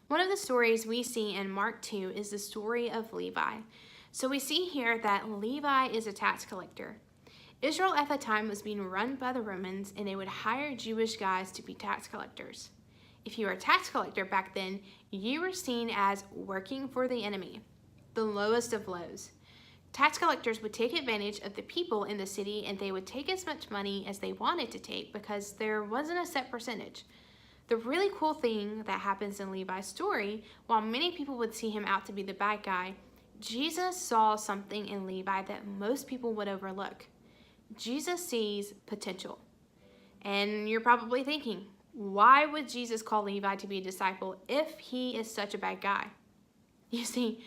One of the stories we see in Mark 2 is the story of Levi. So we see here that Levi is a tax collector. Israel at the time was being run by the Romans, and they would hire Jewish guys to be tax collectors. If you were a tax collector back then, you were seen as working for the enemy, the lowest of lows. Tax collectors would take advantage of the people in the city, and they would take as much money as they wanted to take because there wasn't a set percentage. The really cool thing that happens in Levi's story, while many people would see him out to be the bad guy, Jesus saw something in Levi that most people would overlook. Jesus sees potential. And you're probably thinking, why would Jesus call Levi to be a disciple if he is such a bad guy? You see,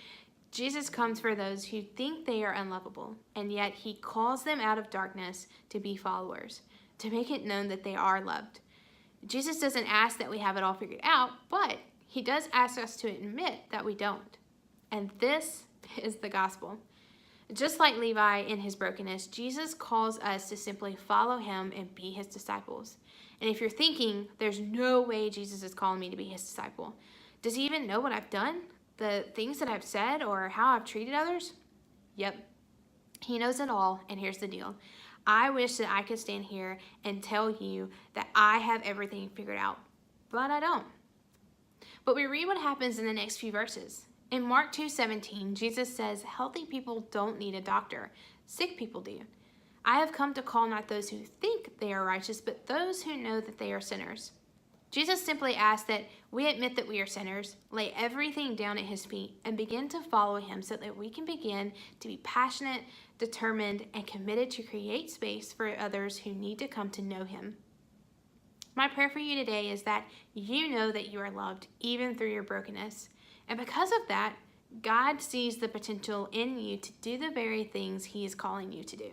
Jesus comes for those who think they are unlovable, and yet he calls them out of darkness to be followers, to make it known that they are loved. Jesus doesn't ask that we have it all figured out, but he does ask us to admit that we don't. And this is the gospel. Just like Levi in his brokenness, Jesus calls us to simply follow him and be his disciples. And if you're thinking, there's no way Jesus is calling me to be his disciple, does he even know what I've done? The things that I've said or how I've treated others? Yep, he knows it all, and here's the deal. I wish that I could stand here and tell you that I have everything figured out, but I don't. But we read what happens in the next few verses. In Mark 2:17, Jesus says, healthy people don't need a doctor, sick people do. I have come to call not those who think they are righteous, but those who know that they are sinners. Jesus simply asks that we admit that we are sinners, lay everything down at his feet, and begin to follow him so that we can begin to be passionate, determined, and committed to create space for others who need to come to know him. My prayer for you today is that you know that you are loved even through your brokenness. And because of that, God sees the potential in you to do the very things he is calling you to do.